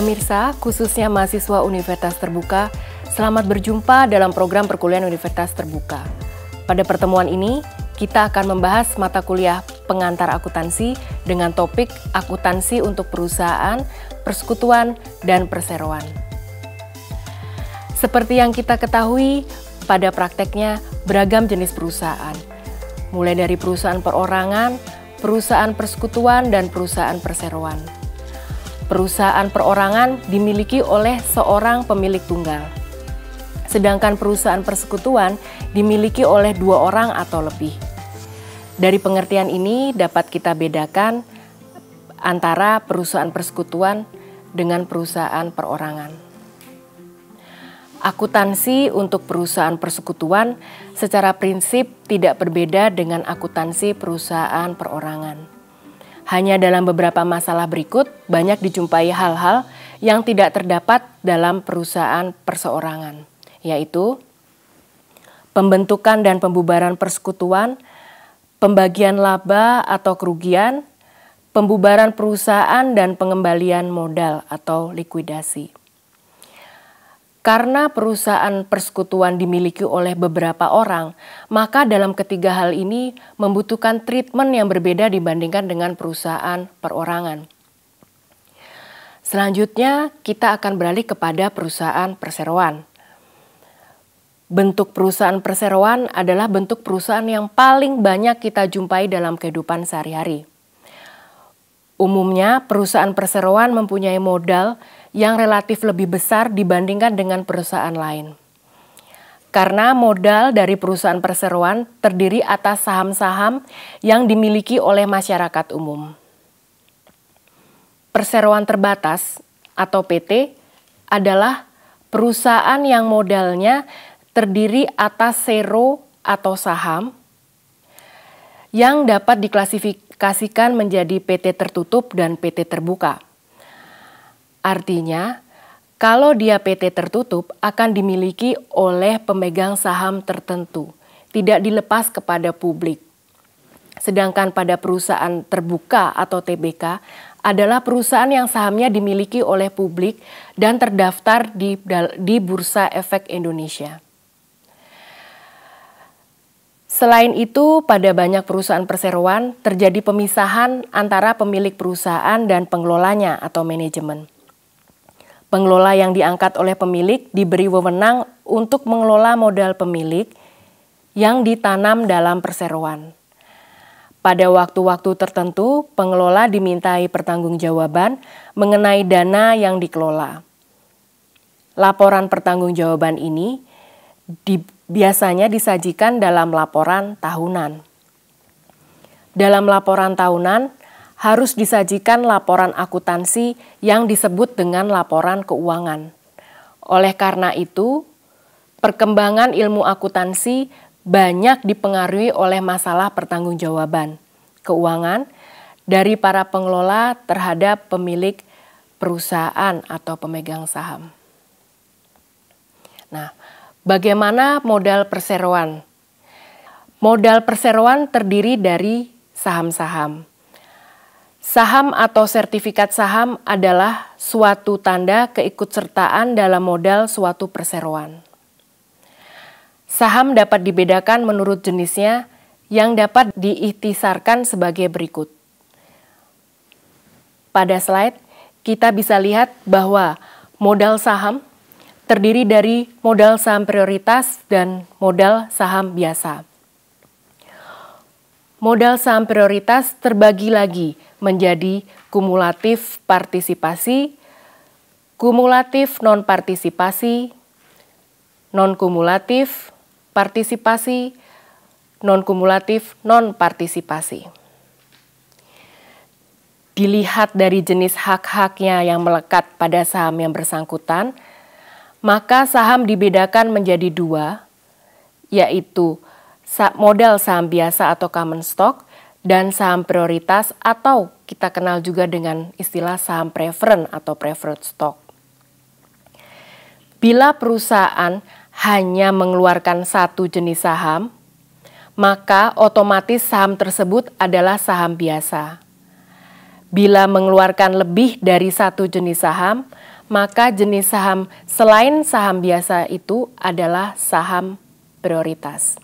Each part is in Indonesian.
Pemirsa, khususnya mahasiswa Universitas Terbuka, selamat berjumpa dalam program perkuliahan Universitas Terbuka. Pada pertemuan ini, kita akan membahas mata kuliah pengantar akuntansi dengan topik akuntansi untuk perusahaan, persekutuan, dan perseroan. Seperti yang kita ketahui, pada prakteknya beragam jenis perusahaan, mulai dari perusahaan perorangan, perusahaan persekutuan, dan perusahaan perseroan. Perusahaan perorangan dimiliki oleh seorang pemilik tunggal, sedangkan perusahaan persekutuan dimiliki oleh 2 orang atau lebih. Dari pengertian ini dapat kita bedakan antara perusahaan persekutuan dengan perusahaan perorangan. Akuntansi untuk perusahaan persekutuan secara prinsip tidak berbeda dengan akuntansi perusahaan perorangan. Hanya dalam beberapa masalah berikut banyak dijumpai hal-hal yang tidak terdapat dalam perusahaan perseorangan, yaitu pembentukan dan pembubaran persekutuan, pembagian laba atau kerugian, pembubaran perusahaan dan pengembalian modal atau likuidasi. Karena perusahaan persekutuan dimiliki oleh beberapa orang, maka dalam ketiga hal ini membutuhkan treatment yang berbeda dibandingkan dengan perusahaan perorangan. Selanjutnya, kita akan beralih kepada perusahaan perseroan. Bentuk perusahaan perseroan adalah bentuk perusahaan yang paling banyak kita jumpai dalam kehidupan sehari-hari. Umumnya, perusahaan perseroan mempunyai modal yang relatif lebih besar dibandingkan dengan perusahaan lain. Karena modal dari perusahaan perseroan terdiri atas saham-saham yang dimiliki oleh masyarakat umum. Perseroan terbatas atau PT adalah perusahaan yang modalnya terdiri atas sero atau saham yang dapat diklasifikasikan menjadi PT tertutup dan PT terbuka. Artinya, kalau dia PT tertutup akan dimiliki oleh pemegang saham tertentu, tidak dilepas kepada publik. Sedangkan pada perusahaan terbuka atau TBK adalah perusahaan yang sahamnya dimiliki oleh publik dan terdaftar di Bursa Efek Indonesia. Selain itu, pada banyak perusahaan perseroan terjadi pemisahan antara pemilik perusahaan dan pengelolanya atau manajemen. Pengelola yang diangkat oleh pemilik diberi wewenang untuk mengelola modal pemilik yang ditanam dalam perseroan. Pada waktu-waktu tertentu, pengelola dimintai pertanggungjawaban mengenai dana yang dikelola. Laporan pertanggungjawaban ini biasanya disajikan dalam laporan tahunan. Dalam laporan tahunan, harus disajikan laporan akuntansi yang disebut dengan laporan keuangan. Oleh karena itu, perkembangan ilmu akuntansi banyak dipengaruhi oleh masalah pertanggungjawaban keuangan dari para pengelola terhadap pemilik perusahaan atau pemegang saham. Nah, bagaimana modal perseroan? Modal perseroan terdiri dari saham-saham. Saham atau sertifikat saham adalah suatu tanda keikutsertaan dalam modal suatu perseroan. Saham dapat dibedakan menurut jenisnya yang dapat diikhtisarkan sebagai berikut. Pada slide, kita bisa lihat bahwa modal saham terdiri dari modal saham prioritas dan modal saham biasa. Modal saham prioritas terbagi lagi menjadi kumulatif partisipasi, kumulatif non-partisipasi, non-kumulatif partisipasi, non-kumulatif non-partisipasi. Dilihat dari jenis hak-haknya yang melekat pada saham yang bersangkutan, maka saham dibedakan menjadi 2, yaitu modal saham biasa atau common stock dan saham prioritas atau kita kenal juga dengan istilah saham preferred atau preferred stock. Bila perusahaan hanya mengeluarkan satu jenis saham, maka otomatis saham tersebut adalah saham biasa. Bila mengeluarkan lebih dari satu jenis saham, maka jenis saham selain saham biasa itu adalah saham prioritas.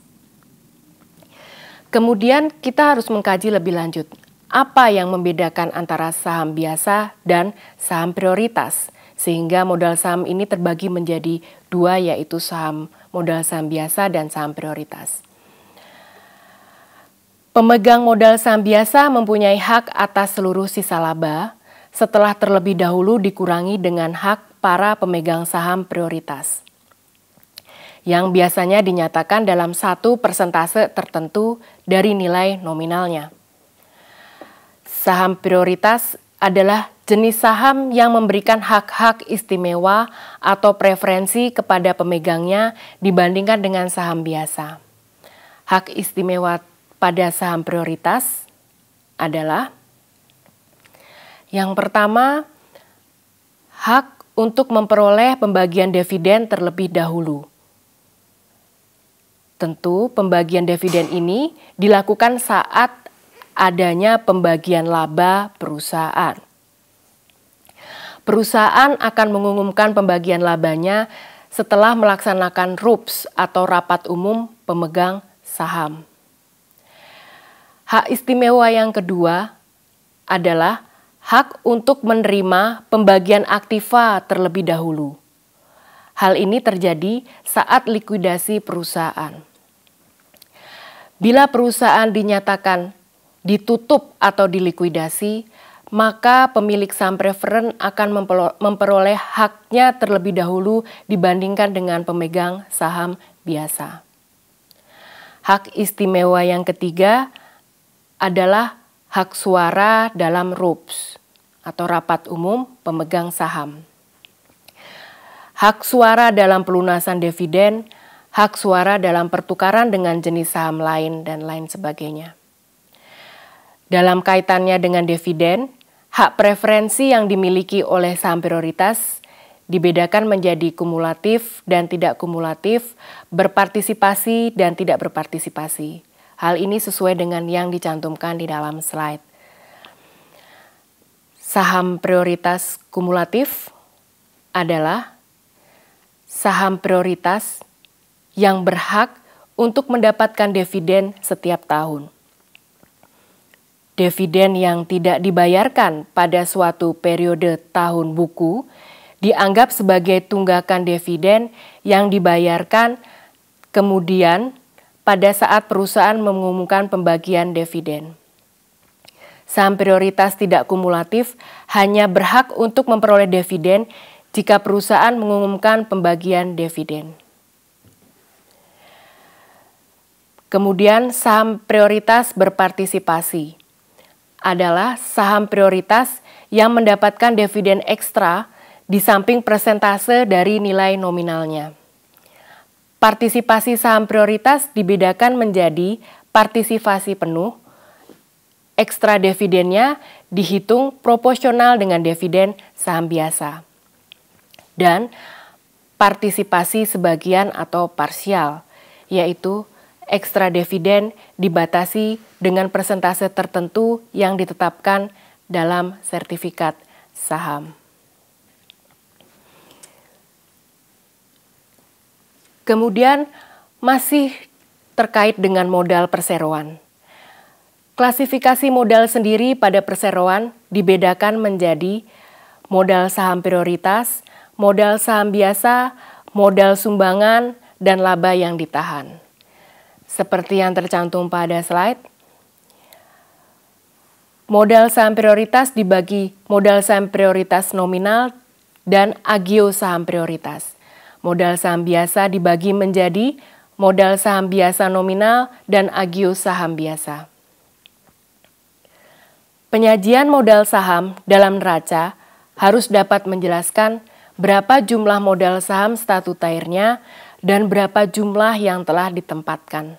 Kemudian kita harus mengkaji lebih lanjut, apa yang membedakan antara saham biasa dan saham prioritas, sehingga modal saham ini terbagi menjadi dua, yaitu modal saham biasa dan saham prioritas. Pemegang modal saham biasa mempunyai hak atas seluruh sisa laba setelah terlebih dahulu dikurangi dengan hak para pemegang saham prioritas, yang biasanya dinyatakan dalam satu persentase tertentu dari nilai nominalnya. Saham prioritas adalah jenis saham yang memberikan hak-hak istimewa atau preferensi kepada pemegangnya dibandingkan dengan saham biasa. Hak istimewa pada saham prioritas adalah yang pertama, hak untuk memperoleh pembagian dividen terlebih dahulu. Tentu pembagian dividen ini dilakukan saat adanya pembagian laba perusahaan. Perusahaan akan mengumumkan pembagian labanya setelah melaksanakan RUPS atau Rapat Umum Pemegang Saham. Hak istimewa yang kedua adalah hak untuk menerima pembagian aktiva terlebih dahulu. Hal ini terjadi saat likuidasi perusahaan. Bila perusahaan dinyatakan ditutup atau dilikuidasi, maka pemilik saham preferen akan memperoleh haknya terlebih dahulu dibandingkan dengan pemegang saham biasa. Hak istimewa yang ketiga adalah hak suara dalam RUPS atau Rapat Umum Pemegang Saham. Hak suara dalam pelunasan dividen, hak suara dalam pertukaran dengan jenis saham lain, dan lain sebagainya. Dalam kaitannya dengan dividen, hak preferensi yang dimiliki oleh saham prioritas dibedakan menjadi kumulatif dan tidak kumulatif, berpartisipasi dan tidak berpartisipasi. Hal ini sesuai dengan yang dicantumkan di dalam slide. Saham prioritas kumulatif adalah saham prioritas yang berhak untuk mendapatkan dividen setiap tahun. Dividen yang tidak dibayarkan pada suatu periode tahun buku dianggap sebagai tunggakan dividen yang dibayarkan kemudian pada saat perusahaan mengumumkan pembagian dividen. Saham prioritas tidak kumulatif hanya berhak untuk memperoleh dividen jika perusahaan mengumumkan pembagian dividen. Kemudian saham prioritas berpartisipasi adalah saham prioritas yang mendapatkan dividen ekstra di samping persentase dari nilai nominalnya. Partisipasi saham prioritas dibedakan menjadi partisipasi penuh, ekstra dividennya dihitung proporsional dengan dividen saham biasa, dan partisipasi sebagian atau parsial, yaitu ekstra dividen dibatasi dengan persentase tertentu yang ditetapkan dalam sertifikat saham. Kemudian masih terkait dengan modal perseroan. Klasifikasi modal sendiri pada perseroan dibedakan menjadi modal saham prioritas, modal saham biasa, modal sumbangan, dan laba yang ditahan. Seperti yang tercantum pada slide, modal saham prioritas dibagi modal saham prioritas nominal dan agio saham prioritas. Modal saham biasa dibagi menjadi modal saham biasa nominal dan agio saham biasa. Penyajian modal saham dalam neraca harus dapat menjelaskan berapa jumlah modal saham statutairnya dan berapa jumlah yang telah ditempatkan.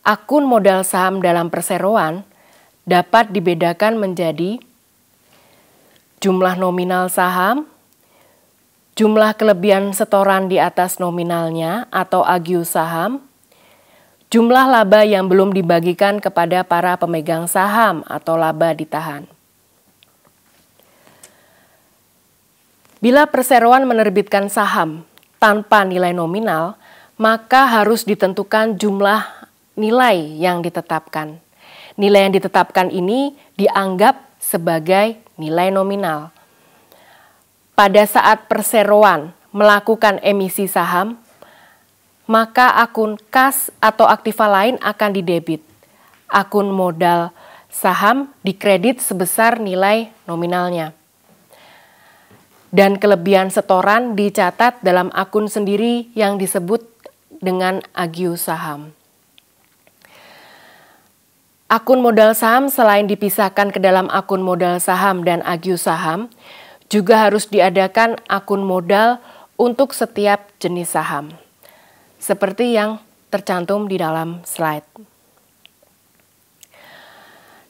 Akun modal saham dalam perseroan dapat dibedakan menjadi jumlah nominal saham, jumlah kelebihan setoran di atas nominalnya atau agio saham, jumlah laba yang belum dibagikan kepada para pemegang saham atau laba ditahan. Bila perseroan menerbitkan saham tanpa nilai nominal, maka harus ditentukan jumlah nilai yang ditetapkan. Nilai yang ditetapkan ini dianggap sebagai nilai nominal. Pada saat perseroan melakukan emisi saham, maka akun kas atau aktiva lain akan didebit. Akun modal saham dikredit sebesar nilai nominalnya. Dan kelebihan setoran dicatat dalam akun sendiri yang disebut dengan agios saham. Akun modal saham selain dipisahkan ke dalam akun modal saham dan agios saham, juga harus diadakan akun modal untuk setiap jenis saham, seperti yang tercantum di dalam slide.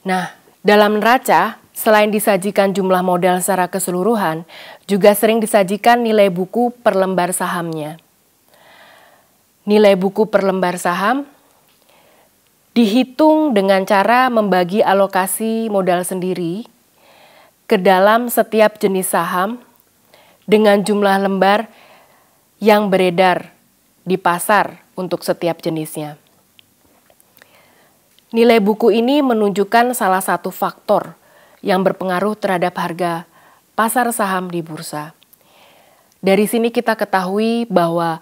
Nah, dalam neraca, selain disajikan jumlah modal secara keseluruhan, juga sering disajikan nilai buku per lembar sahamnya. Nilai buku per lembar saham dihitung dengan cara membagi alokasi modal sendiri ke dalam setiap jenis saham dengan jumlah lembar yang beredar di pasar untuk setiap jenisnya. Nilai buku ini menunjukkan salah satu faktor yang berpengaruh terhadap harga pasar saham di bursa. Dari sini kita ketahui bahwa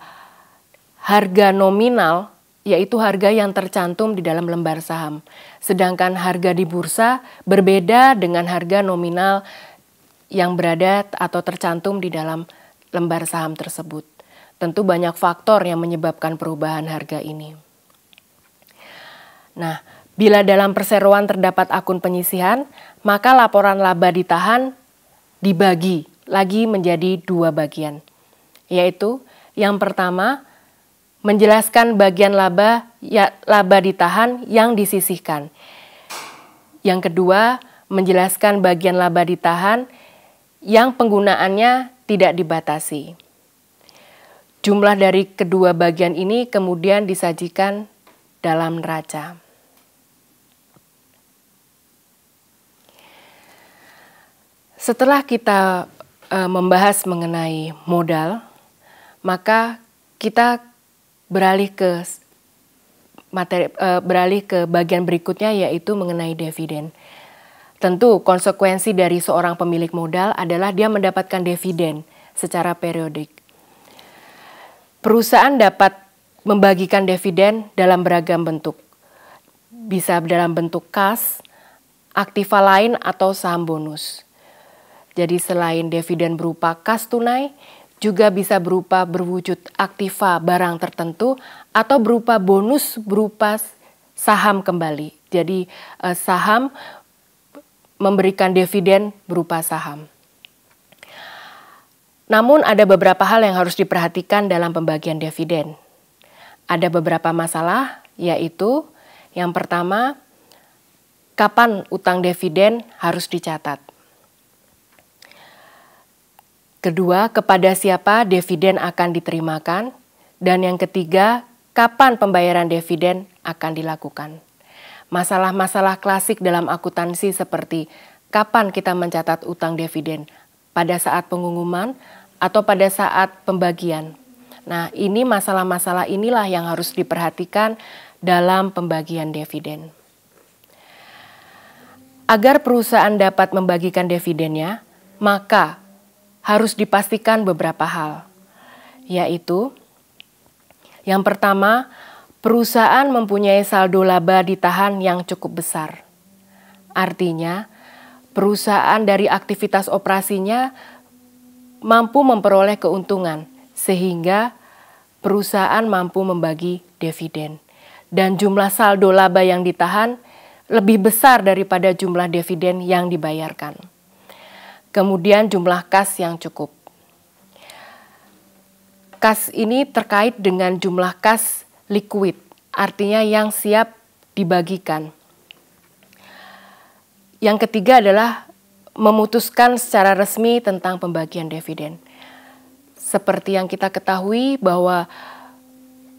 harga nominal yaitu harga yang tercantum di dalam lembar saham. Sedangkan harga di bursa berbeda dengan harga nominal yang berada atau tercantum di dalam lembar saham tersebut. Tentu banyak faktor yang menyebabkan perubahan harga ini. Nah, bila dalam perseroan terdapat akun penyisihan, maka laporan laba ditahan dibagi lagi menjadi 2 bagian. Yaitu yang pertama, menjelaskan bagian laba ditahan yang disisihkan. Yang kedua, menjelaskan bagian laba ditahan yang penggunaannya tidak dibatasi. Jumlah dari kedua bagian ini kemudian disajikan dalam neraca. Setelah kita membahas mengenai modal, maka kita beralih ke bagian berikutnya, yaitu mengenai dividen. Tentu konsekuensi dari seorang pemilik modal adalah dia mendapatkan dividen secara periodik. Perusahaan dapat membagikan dividen dalam beragam bentuk. Bisa dalam bentuk kas, aktiva lain, atau saham bonus. Jadi selain dividen berupa kas tunai, juga bisa berupa berwujud aktiva barang tertentu atau berupa bonus berupa saham kembali. Jadi saham memberikan dividen berupa saham. Namun ada beberapa hal yang harus diperhatikan dalam pembagian dividen. Ada beberapa masalah, yaitu yang pertama, kapan utang dividen harus dicatat. Kedua, kepada siapa dividen akan diterimakan. Dan yang ketiga, kapan pembayaran dividen akan dilakukan. Masalah-masalah klasik dalam akuntansi seperti kapan kita mencatat utang dividen, pada saat pengumuman atau pada saat pembagian. Nah, ini masalah-masalah inilah yang harus diperhatikan dalam pembagian dividen. Agar perusahaan dapat membagikan dividennya, maka harus dipastikan beberapa hal, yaitu yang pertama, perusahaan mempunyai saldo laba ditahan yang cukup besar. Artinya, perusahaan dari aktivitas operasinya mampu memperoleh keuntungan, sehingga perusahaan mampu membagi dividen. Dan jumlah saldo laba yang ditahan lebih besar daripada jumlah dividen yang dibayarkan. Kemudian jumlah kas yang cukup. Kas ini terkait dengan jumlah kas liquid, artinya yang siap dibagikan. Yang ketiga adalah memutuskan secara resmi tentang pembagian dividen. Seperti yang kita ketahui bahwa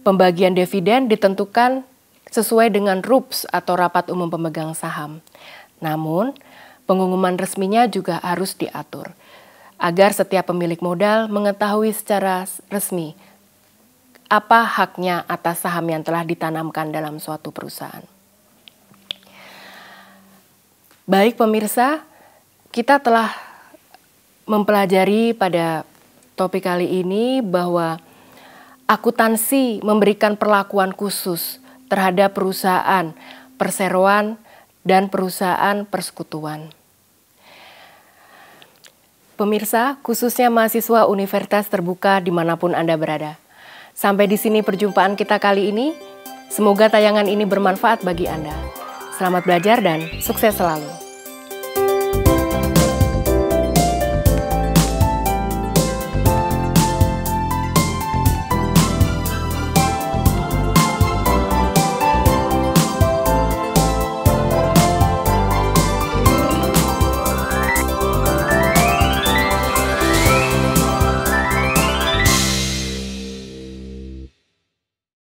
pembagian dividen ditentukan sesuai dengan RUPS atau Rapat Umum Pemegang Saham. Namun, pengumuman resminya juga harus diatur. agar setiap pemilik modal mengetahui secara resmi apa haknya atas saham yang telah ditanamkan dalam suatu perusahaan. Baik pemirsa, kita telah mempelajari pada topik kali ini bahwa akuntansi memberikan perlakuan khusus terhadap perusahaan perseroan dan perusahaan persekutuan. Pemirsa, khususnya mahasiswa Universitas Terbuka dimanapun Anda berada. Sampai di sini perjumpaan kita kali ini. Semoga tayangan ini bermanfaat bagi Anda. Selamat belajar dan sukses selalu.